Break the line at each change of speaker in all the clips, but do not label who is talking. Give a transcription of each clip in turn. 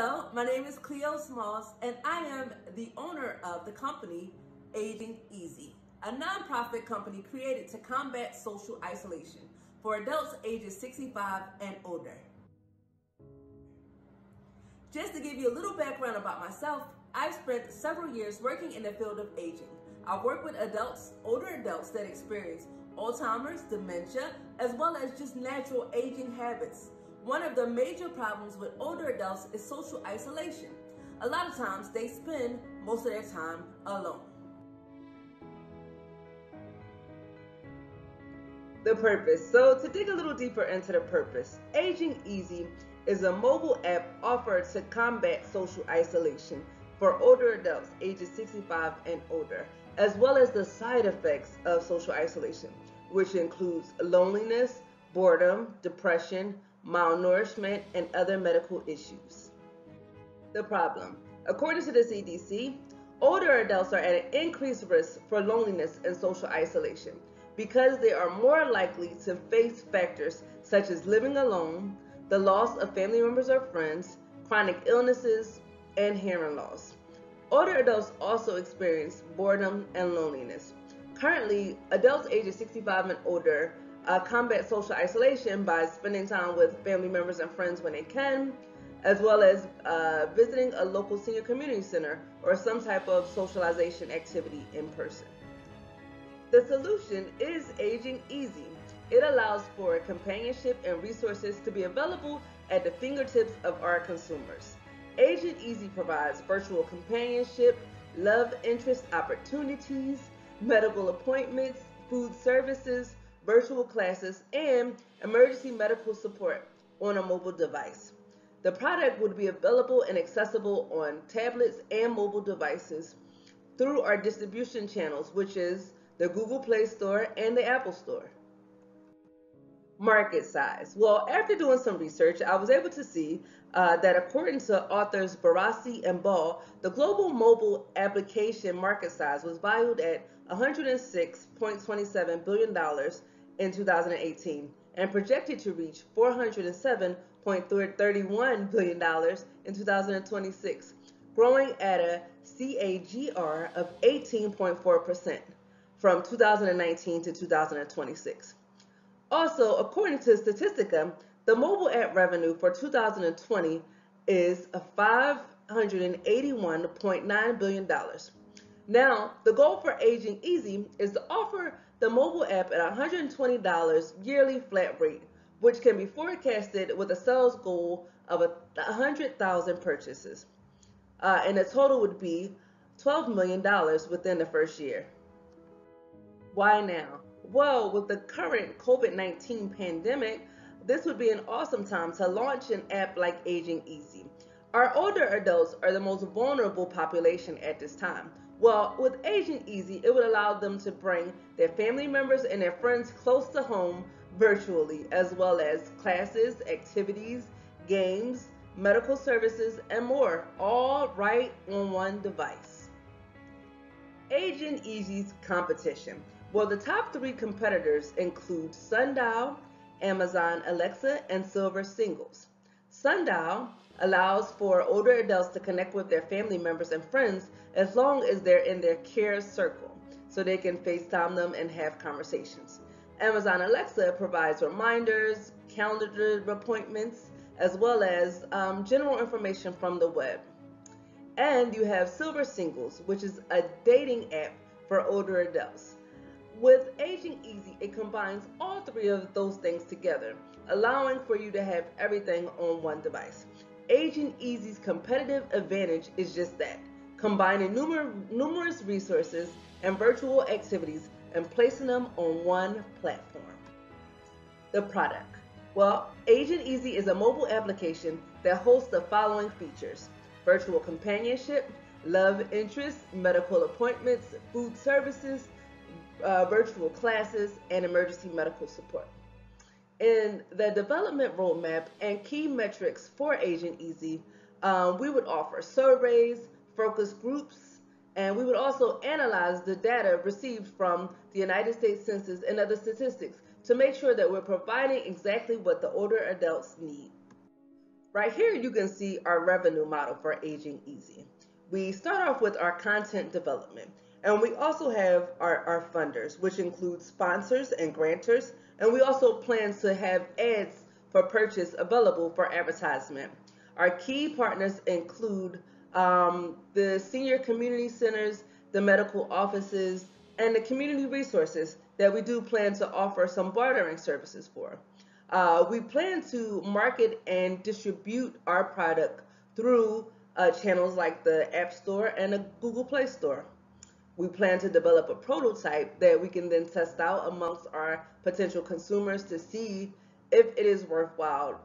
Hello, my name is Cleo Smalls, and I am the owner of the company Aging Easy, a nonprofit company created to combat social isolation for adults ages 65 and older. Just to give you a little background about myself, I've spent several years working in the field of aging. I work with adults, older adults that experience Alzheimer's, dementia, as well as just natural aging habits. One of the major problems with older adults is social isolation. A lot of times they spend most of their time alone. The purpose. So to dig a little deeper into the purpose, Aging Easy is a mobile app offered to combat social isolation for older adults ages 65 and older, as well as the side effects of social isolation, which includes loneliness, boredom, depression, malnourishment, and other medical issues. The problem. According to the CDC, older adults are at an increased risk for loneliness and social isolation because they are more likely to face factors such as living alone, the loss of family members or friends, chronic illnesses, and hearing loss. Older adults also experience boredom and loneliness. Currently, adults ages 65 and older combat social isolation by spending time with family members and friends when they can, as well as visiting a local senior community center or some type of socialization activity in person. The solution is Aging Easy. It allows for companionship and resources to be available at the fingertips of our consumers. Aging Easy provides virtual companionship, love interest opportunities, medical appointments, food services, virtual classes, and emergency medical support on a mobile device. The product would be available and accessible on tablets and mobile devices through our distribution channels, which is the Google Play Store and the Apple Store. Market size. Well, after doing some research, I was able to see that according to authors Barassi and Ball, the global mobile application market size was valued at $106.27 billion in 2018 and projected to reach $407.31 billion in 2026, growing at a CAGR of 18.4% from 2019 to 2026. Also, according to Statistica, the mobile app revenue for 2020 is $581.9 billion. Now, the goal for Aging Easy is to offer the mobile app at $120 yearly flat rate, which can be forecasted with a sales goal of 100,000 purchases. And the total would be $12 million within the first year. Why now? Well, with the current COVID-19 pandemic, this would be an awesome time to launch an app like Aging Easy. Our older adults are the most vulnerable population at this time. Well, with Aging Easy, it would allow them to bring their family members and their friends close to home virtually, as well as classes, activities, games, medical services, and more, all right on one device. Aging Easy's competition. Well, the top 3 competitors include Sundial, Amazon Alexa, and Silver Singles. Sundial allows for older adults to connect with their family members and friends as long as they're in their care circle, so they can FaceTime them and have conversations. Amazon Alexa provides reminders, calendar appointments, as well as general information from the web. And you have Silver Singles, which is a dating app for older adults. With Aging Easy, it combines all 3 of those things together, allowing for you to have everything on one device. Aging Easy's competitive advantage is just that, combining numerous resources and virtual activities and placing them on one platform. The product. Well, Aging Easy is a mobile application that hosts the following features: virtual companionship, love interest, medical appointments, food services, virtual classes, and emergency medical support. In the development roadmap and key metrics for Aging Easy, we would offer surveys, focus groups, and we would also analyze the data received from the United States Census and other statistics to make sure that we're providing exactly what the older adults need. Right here, you can see our revenue model for Aging Easy. We start off with our content development, and we also have our funders, which include sponsors and grantors, and we also plan to have ads for purchase available for advertisement. Our key partners include the senior community centers, the medical offices, and the community resources that we do plan to offer some bartering services for. We plan to market and distribute our product through channels like the App Store and the Google Play Store. We plan to develop a prototype that we can then test out amongst our potential consumers to see if it is worthwhile.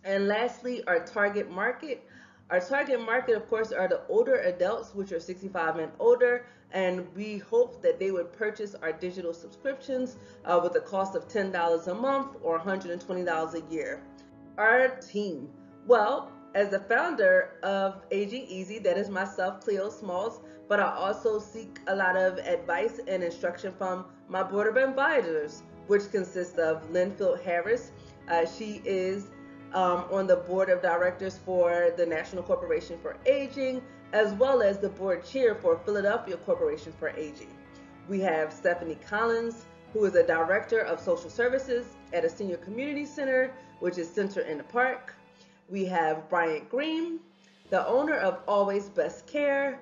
And lastly, our target market. Our target market, of course, are the older adults, which are 65 and older, and we hope that they would purchase our digital subscriptions with a cost of $10 a month or $120 a year. Our team. Well, as the founder of Aging Easy, that is myself, Cleo Smalls, but I also seek a lot of advice and instruction from my board of advisors, which consists of Linfield Harris. She is on the board of directors for the National Corporation for Aging, as well as the board chair for Philadelphia Corporation for Aging. We have Stephanie Collins, who is a director of social services at a senior community center, which is Center in the Park. We have Bryant Green, the owner of Always Best Care,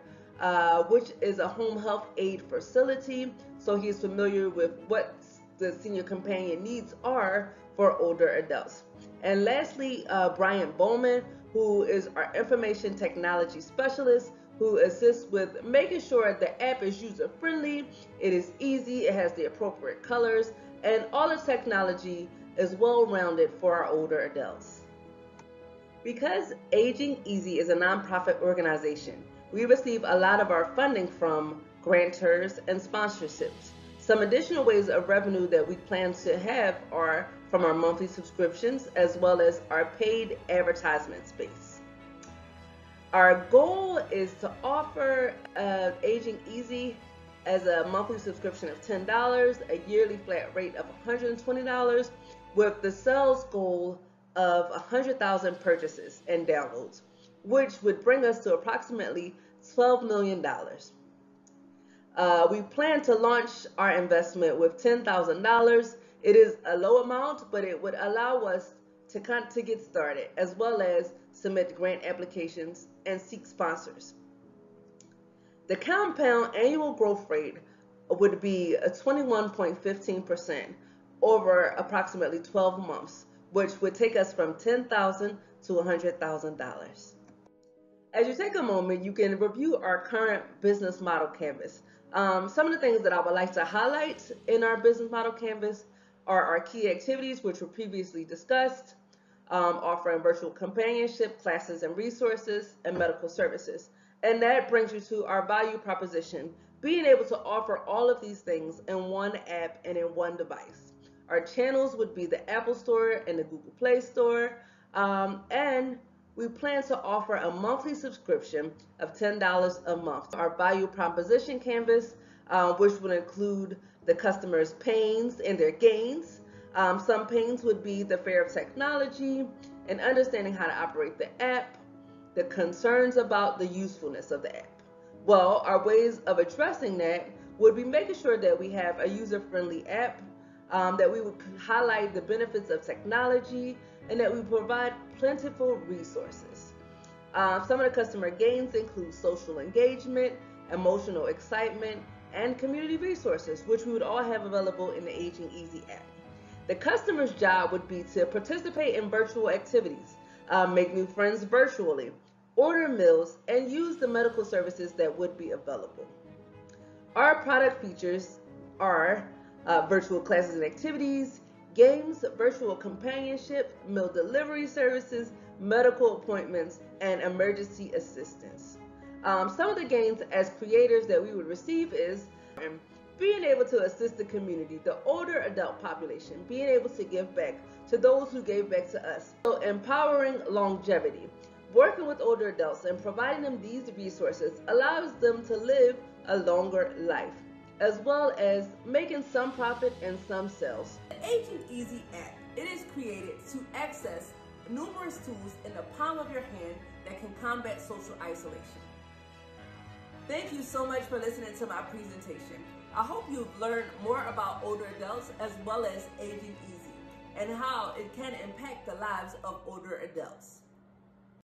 which is a home health aid facility. So he's familiar with what the senior companion needs are for older adults. And lastly, Brian Bowman, who is our information technology specialist, who assists with making sure the app is user-friendly, it is easy, it has the appropriate colors, and all the technology is well-rounded for our older adults. Because Aging Easy is a nonprofit organization, we receive a lot of our funding from grantors and sponsorships. Some additional ways of revenue that we plan to have are from our monthly subscriptions as well as our paid advertisement space. Our goal is to offer Aging Easy as a monthly subscription of $10, a yearly flat rate of $120, with the sales goal of 100,000 purchases and downloads, which would bring us to approximately $12 million. We plan to launch our investment with $10,000. It is a low amount, but it would allow us to get started, as well as submit grant applications and seek sponsors. The compound annual growth rate would be a 21.15% over approximately 12 months, which would take us from $10,000 to $100,000. As you take a moment, you can review our current business model canvas. Some of the things that I would like to highlight in our business model canvas are our key activities, which were previously discussed, offering virtual companionship, classes and resources, and medical services. And that brings you to our value proposition, being able to offer all of these things in one app and in one device. Our channels would be the Apple Store and the Google Play Store, and we plan to offer a monthly subscription of $10 a month. Our value proposition canvas, which would include the customer's pains and their gains. Some pains would be the fear of technology and understanding how to operate the app, the concerns about the usefulness of the app. Well, our ways of addressing that would be making sure that we have a user-friendly app, that we would highlight the benefits of technology, and that we provide plentiful resources. Some of the customer gains include social engagement, emotional excitement, and community resources, which we would all have available in the Aging Easy app. The customer's job would be to participate in virtual activities, make new friends virtually, order meals, and use the medical services that would be available. Our product features are virtual classes and activities, games, virtual companionship, meal delivery services, medical appointments, and emergency assistance. Some of the gains as creators that we would receive is being able to assist the community, the older adult population, being able to give back to those who gave back to us. So empowering longevity, working with older adults and providing them these resources allows them to live a longer life, as well as making some profit and some sales. The Aging Easy app, it is created to access numerous tools in the palm of your hand that can combat social isolation. Thank you so much for listening to my presentation. I hope you've learned more about older adults as well as aging easy and how it can impact the lives of older adults.